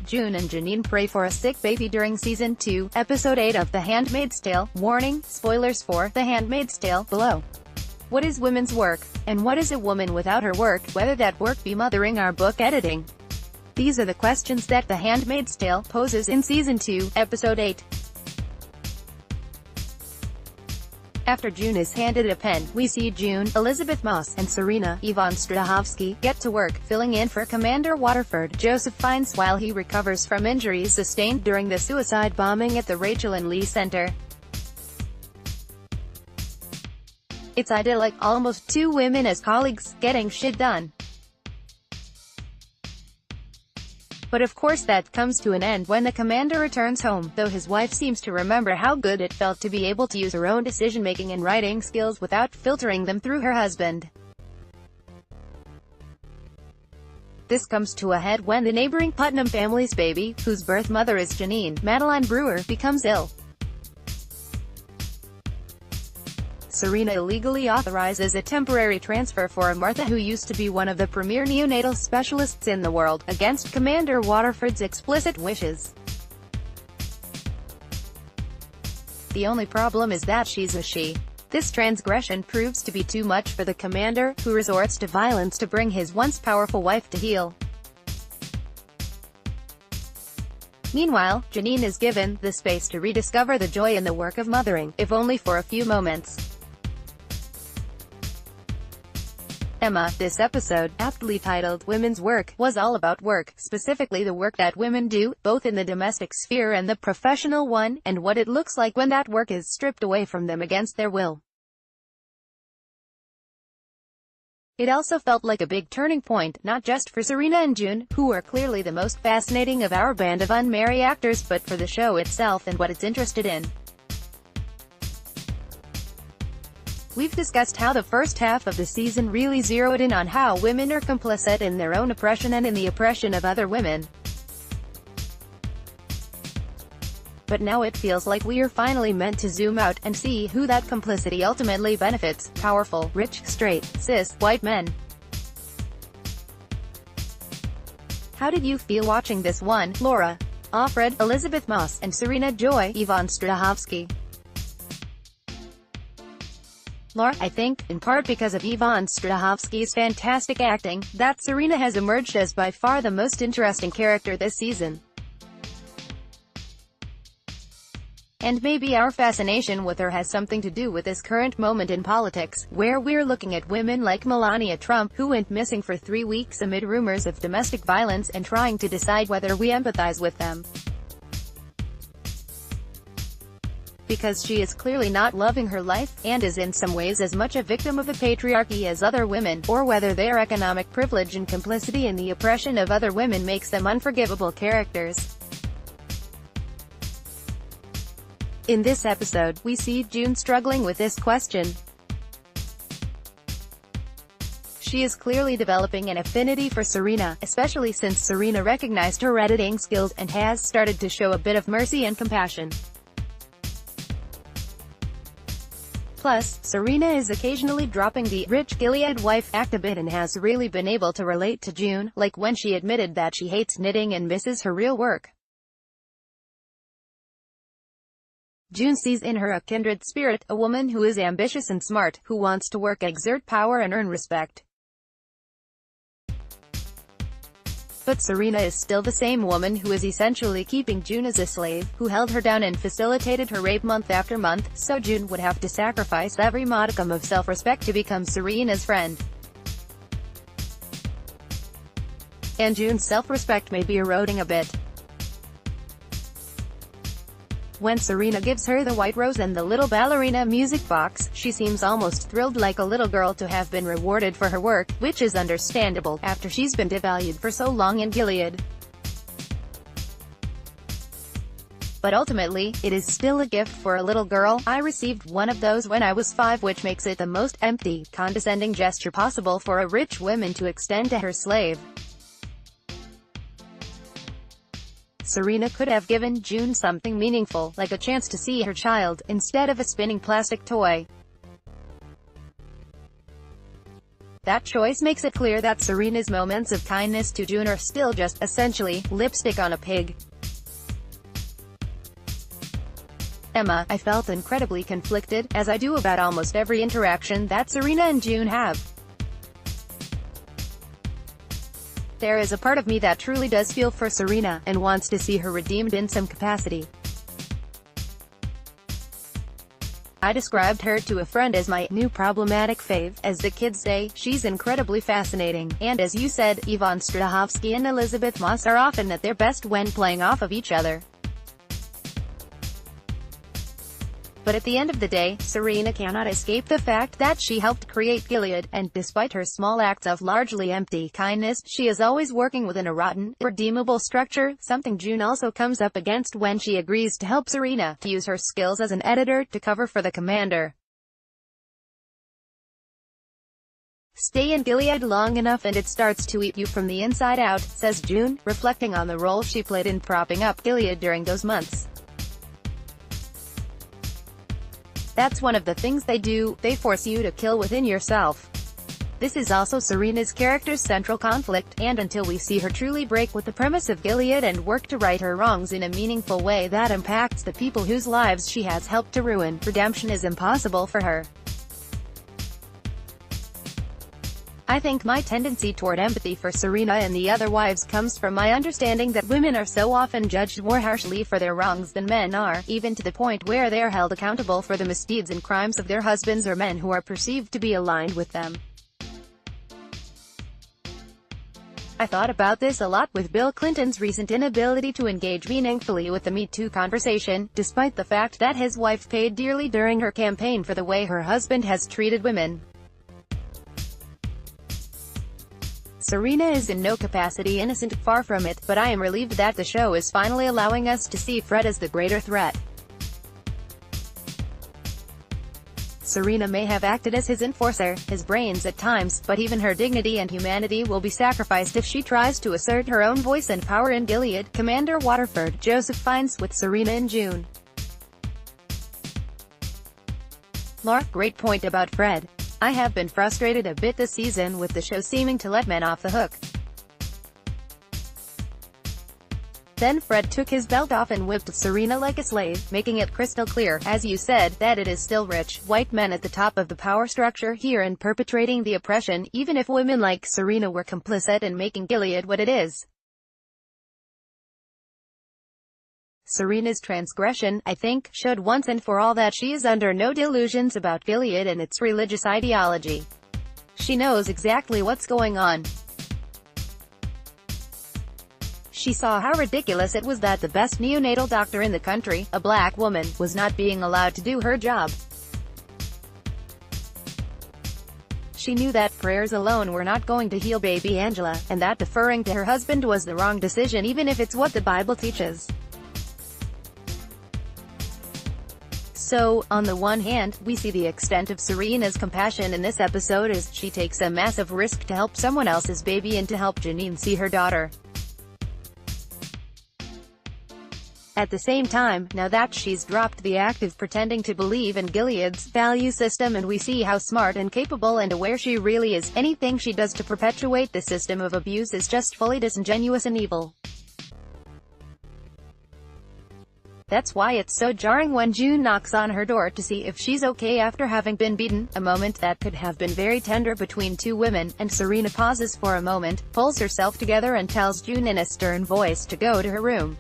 June and Janine pray for a sick baby during Season 2, Episode 8 of The Handmaid's Tale. Warning, spoilers for The Handmaid's Tale, below. What is women's work? And what is a woman without her work, whether that work be mothering or book editing? These are the questions that The Handmaid's Tale poses in Season 2, Episode 8. After June is handed a pen, we see June, Elizabeth Moss, and Serena, Yvonne Strahovski, get to work, filling in for Commander Waterford. Joseph finds while he recovers from injuries sustained during the suicide bombing at the Rachel and Lee Center. It's idyllic, almost two women as colleagues, getting shit done. But of course that comes to an end when the commander returns home, though his wife seems to remember how good it felt to be able to use her own decision-making and writing skills without filtering them through her husband. This comes to a head when the neighboring Putnam family's baby, whose birth mother is Janine, Madeline Brewer, becomes ill. Serena illegally authorizes a temporary transfer for Martha, who used to be one of the premier neonatal specialists in the world, against Commander Waterford's explicit wishes. The only problem is that she's a she. This transgression proves to be too much for the commander, who resorts to violence to bring his once powerful wife to heel. Meanwhile, Janine is given the space to rediscover the joy in the work of mothering, if only for a few moments. Emma, this episode, aptly titled Women's Work, was all about work, specifically the work that women do, both in the domestic sphere and the professional one, and what it looks like when that work is stripped away from them against their will. It also felt like a big turning point, not just for Serena and June, who are clearly the most fascinating of our band of unmarried actors, but for the show itself and what it's interested in. We've discussed how the first half of the season really zeroed in on how women are complicit in their own oppression and in the oppression of other women. But now it feels like we are finally meant to zoom out and see who that complicity ultimately benefits: powerful, rich, straight, cis, white men. How did you feel watching this one? Laura, Offred, Elizabeth Moss, and Serena Joy, Yvonne Strahovski. Laura, I think, in part because of Yvonne Strahovski's fantastic acting, that Serena has emerged as by far the most interesting character this season. And maybe our fascination with her has something to do with this current moment in politics, where we're looking at women like Melania Trump, who went missing for 3 weeks amid rumors of domestic violence, and trying to decide whether we empathize with them. Because she is clearly not loving her life, and is in some ways as much a victim of the patriarchy as other women, or whether their economic privilege and complicity in the oppression of other women makes them unforgivable characters. In this episode, we see June struggling with this question. She is clearly developing an affinity for Serena, especially since Serena recognized her editing skills, and has started to show a bit of mercy and compassion. Plus, Serena is occasionally dropping the rich Gilead wife act a bit and has really been able to relate to June, like when she admitted that she hates knitting and misses her real work. June sees in her a kindred spirit, a woman who is ambitious and smart, who wants to work, exert power and earn respect. But Serena is still the same woman who is essentially keeping June as a slave, who held her down and facilitated her rape month after month, so June would have to sacrifice every modicum of self-respect to become Serena's friend. And June's self-respect may be eroding a bit. When Serena gives her the white rose and the little ballerina music box, she seems almost thrilled, like a little girl, to have been rewarded for her work, which is understandable, after she's been devalued for so long in Gilead. But ultimately, it is still a gift for a little girl. I received one of those when I was 5, which makes it the most empty, condescending gesture possible for a rich woman to extend to her slave. Serena could have given June something meaningful, like a chance to see her child, instead of a spinning plastic toy. That choice makes it clear that Serena's moments of kindness to June are still just, essentially, lipstick on a pig. Emma, I felt incredibly conflicted, as I do about almost every interaction that Serena and June have. There is a part of me that truly does feel for Serena, and wants to see her redeemed in some capacity. I described her to a friend as my new problematic fave. As the kids say, she's incredibly fascinating, and as you said, Yvonne Strahovski and Elizabeth Moss are often at their best when playing off of each other. But at the end of the day, Serena cannot escape the fact that she helped create Gilead, and despite her small acts of largely empty kindness, she is always working within a rotten, irredeemable structure, something June also comes up against when she agrees to help Serena to use her skills as an editor to cover for the commander. Stay in Gilead long enough and it starts to eat you from the inside out, says June, reflecting on the role she played in propping up Gilead during those months. That's one of the things they do, they force you to kill within yourself. This is also Serena's character's central conflict, and until we see her truly break with the premise of Gilead and work to right her wrongs in a meaningful way that impacts the people whose lives she has helped to ruin, redemption is impossible for her. I think my tendency toward empathy for Serena and the other wives comes from my understanding that women are so often judged more harshly for their wrongs than men are, even to the point where they are held accountable for the misdeeds and crimes of their husbands or men who are perceived to be aligned with them. I thought about this a lot with Bill Clinton's recent inability to engage meaningfully with the Me Too conversation, despite the fact that his wife paid dearly during her campaign for the way her husband has treated women. Serena is in no capacity innocent, far from it, but I am relieved that the show is finally allowing us to see Fred as the greater threat. Serena may have acted as his enforcer, his brains at times, but even her dignity and humanity will be sacrificed if she tries to assert her own voice and power in Gilead. Commander Waterford, Joseph finds with Serena in June. Laura, great point about Fred. I have been frustrated a bit this season with the show seeming to let men off the hook. Then Fred took his belt off and whipped Serena like a slave, making it crystal clear, as you said, that it is still rich, white men at the top of the power structure here and perpetrating the oppression, even if women like Serena were complicit in making Gilead what it is. Serena's transgression, I think, showed once and for all that she is under no delusions about Gilead and its religious ideology. She knows exactly what's going on. She saw how ridiculous it was that the best neonatal doctor in the country, a black woman, was not being allowed to do her job. She knew that prayers alone were not going to heal baby Angela, and that deferring to her husband was the wrong decision even if it's what the Bible teaches. So, on the one hand, we see the extent of Serena's compassion in this episode as she takes a massive risk to help someone else's baby and to help Janine see her daughter. At the same time, now that she's dropped the act of pretending to believe in Gilead's value system and we see how smart and capable and aware she really is, anything she does to perpetuate the system of abuse is just fully disingenuous and evil. That's why it's so jarring when June knocks on her door to see if she's okay after having been beaten, a moment that could have been very tender between two women, and Serena pauses for a moment, pulls herself together and tells June in a stern voice to go to her room.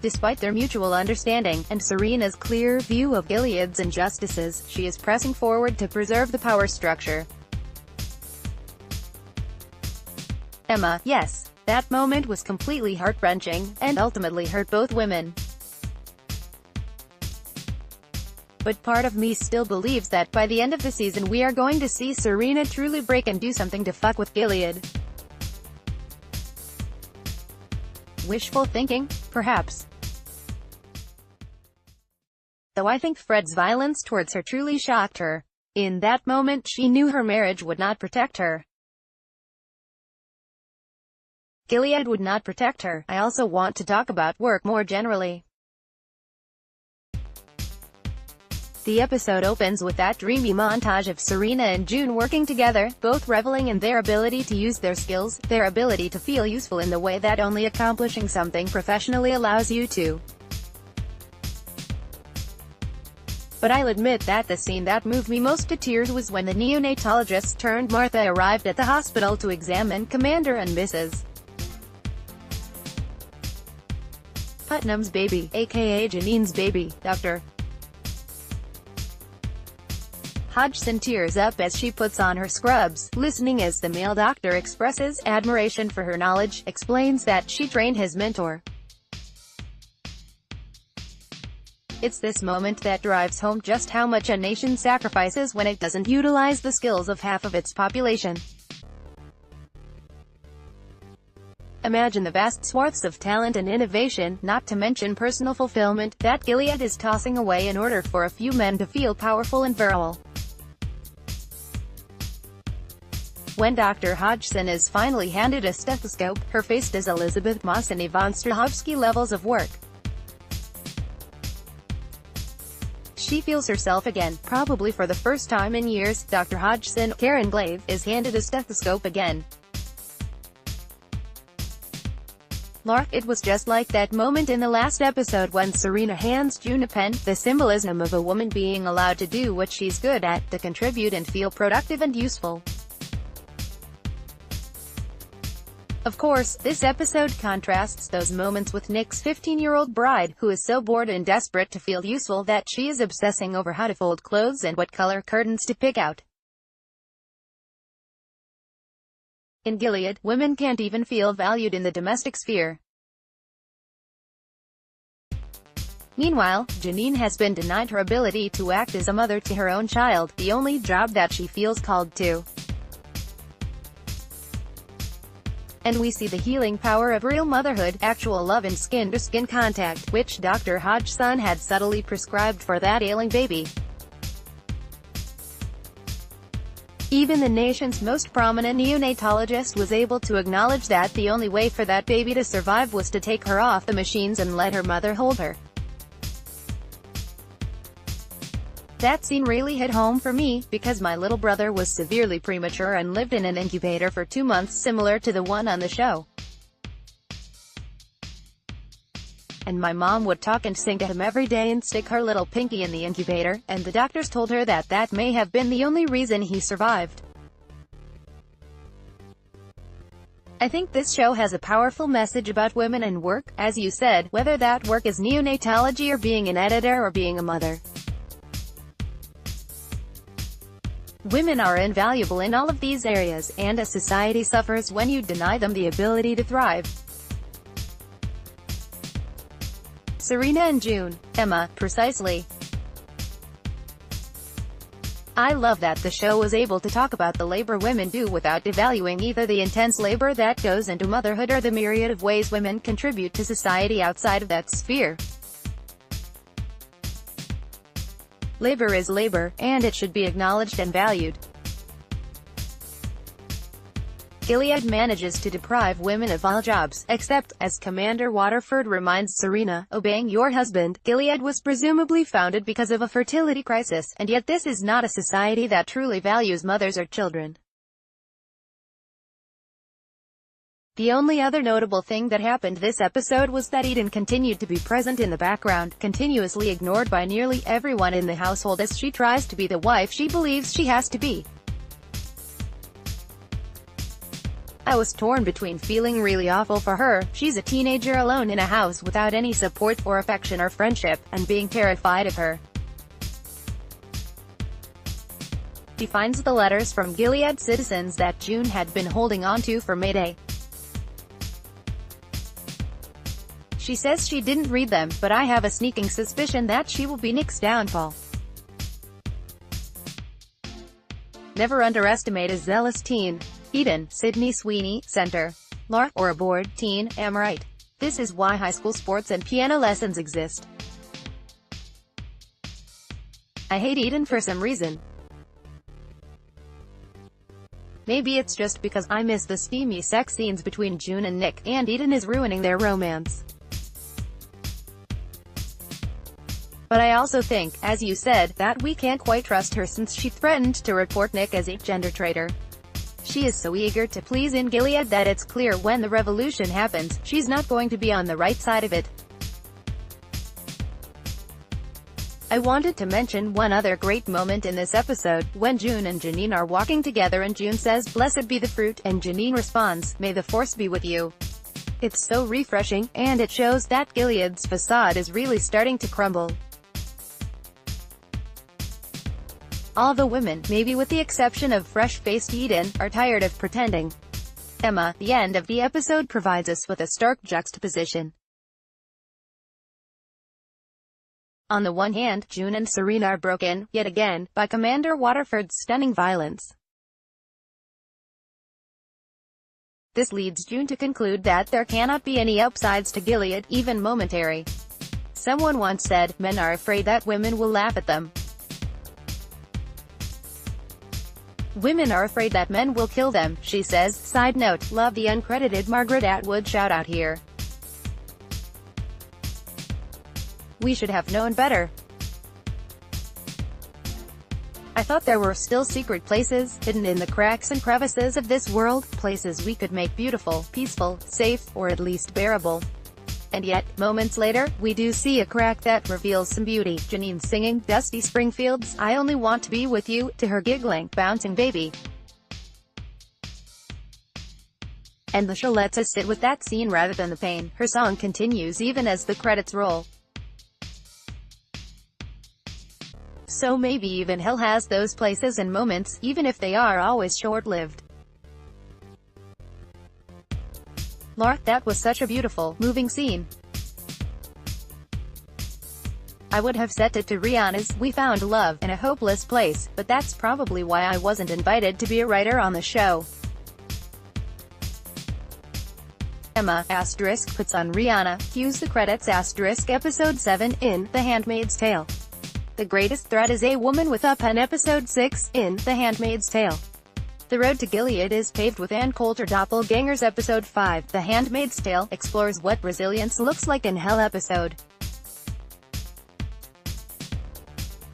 Despite their mutual understanding, and Serena's clear view of Gilead's injustices, she is pressing forward to preserve the power structure. Emma, yes. That moment was completely heart-wrenching, and ultimately hurt both women. But part of me still believes that by the end of the season we are going to see Serena truly break and do something to fuck with Gilead. Wishful thinking? Perhaps. Though I think Fred's violence towards her truly shocked her. In that moment she knew her marriage would not protect her. Gilead would not protect her. I also want to talk about work more generally. The episode opens with that dreamy montage of Serena and June working together, both reveling in their ability to use their skills, their ability to feel useful in the way that only accomplishing something professionally allows you to. But I'll admit that the scene that moved me most to tears was when the neonatologist turned Martha arrived at the hospital to examine Commander and Mrs. Putnam's baby, aka Janine's baby. Dr. Hodgson tears up as she puts on her scrubs, listening as the male doctor expresses admiration for her knowledge, explains that she trained his mentor. It's this moment that drives home just how much a nation sacrifices when it doesn't utilize the skills of half of its population. Imagine the vast swaths of talent and innovation, not to mention personal fulfillment, that Gilead is tossing away in order for a few men to feel powerful and virile. When Dr. Hodgson is finally handed a stethoscope, her face does Elizabeth Moss and Yvonne Strahovski levels of work. She feels herself again, probably for the first time in years. Dr. Hodgson, Karen Glaive, is handed a stethoscope again. Laura, it was just like that moment in the last episode when Serena hands June a pen, the symbolism of a woman being allowed to do what she's good at, to contribute and feel productive and useful. Of course, this episode contrasts those moments with Nick's 15-year-old bride, who is so bored and desperate to feel useful that she is obsessing over how to fold clothes and what color curtains to pick out. In Gilead, women can't even feel valued in the domestic sphere. Meanwhile, Janine has been denied her ability to act as a mother to her own child, the only job that she feels called to. And we see the healing power of real motherhood, actual love and skin-to-skin contact, which Dr. Hodgson had subtly prescribed for that ailing baby. Even the nation's most prominent neonatologist was able to acknowledge that the only way for that baby to survive was to take her off the machines and let her mother hold her. That scene really hit home for me, because my little brother was severely premature and lived in an incubator for 2 months, similar to the one on the show. And my mom would talk and sing to him every day and stick her little pinky in the incubator, and the doctors told her that that may have been the only reason he survived. I think this show has a powerful message about women and work, as you said, whether that work is neonatology or being an editor or being a mother. Women are invaluable in all of these areas, and a society suffers when you deny them the ability to thrive. Serena and June. Emma, precisely. I love that the show was able to talk about the labor women do without devaluing either the intense labor that goes into motherhood or the myriad of ways women contribute to society outside of that sphere. Labor is labor, and it should be acknowledged and valued. Gilead manages to deprive women of all jobs, except, as Commander Waterford reminds Serena, obeying your husband. Gilead was presumably founded because of a fertility crisis, and yet this is not a society that truly values mothers or children. The only other notable thing that happened this episode was that Eden continued to be present in the background, continuously ignored by nearly everyone in the household as she tries to be the wife she believes she has to be. I was torn between feeling really awful for her, she's a teenager alone in a house without any support or affection or friendship, and being terrified of her. She finds the letters from Gilead citizens that June had been holding on to for Mayday. She says she didn't read them, but I have a sneaking suspicion that she will be Nick's downfall. Never underestimate a zealous teen. Eden, Sydney Sweeney, Center. Laura, or a bored teen, am right. This is why high school sports and piano lessons exist. I hate Eden for some reason. Maybe it's just because I miss the steamy sex scenes between June and Nick, and Eden is ruining their romance. But I also think, as you said, that we can't quite trust her since she threatened to report Nick as a gender traitor. She is so eager to please in Gilead that it's clear when the revolution happens, she's not going to be on the right side of it. I wanted to mention one other great moment in this episode, when June and Janine are walking together and June says, "Blessed be the fruit," and Janine responds, "May the force be with you." It's so refreshing, and it shows that Gilead's facade is really starting to crumble. All the women, maybe with the exception of fresh-faced Eden, are tired of pretending. Emma, the end of the episode provides us with a stark juxtaposition. On the one hand, June and Serena are broken, yet again, by Commander Waterford's stunning violence. This leads June to conclude that there cannot be any upsides to Gilead, even momentary. Someone once said, men are afraid that women will laugh at them. Women are afraid that men will kill them, she says. Side note, love the uncredited Margaret Atwood shoutout here. We should have known better. I thought there were still secret places, hidden in the cracks and crevices of this world, places we could make beautiful, peaceful, safe, or at least bearable. And yet, moments later, we do see a crack that reveals some beauty. Janine singing Dusty Springfield's "I Only Want to Be With You" to her giggling, bouncing baby. And the show lets us sit with that scene rather than the pain. Her song continues even as the credits roll. So maybe even hell has those places and moments, even if they are always short-lived. Laura, that was such a beautiful, moving scene. I would have set it to Rihanna's "We Found Love" in a hopeless place, but that's probably why I wasn't invited to be a writer on the show. Emma, asterisk, puts on Rihanna, cues the credits, asterisk, episode 7, in The Handmaid's Tale. The greatest threat is a woman with a pen, episode 6, in The Handmaid's Tale. The road to Gilead is paved with Ann Coulter doppelgangers, episode 5. The Handmaid's Tale explores what resilience looks like in hell, episode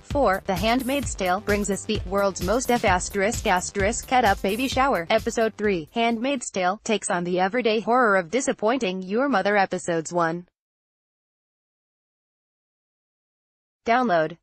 4. The Handmaid's Tale brings us the world's most cat up baby shower, episode 3. Handmaid's Tale takes on the everyday horror of disappointing your mother, episodes 1. Download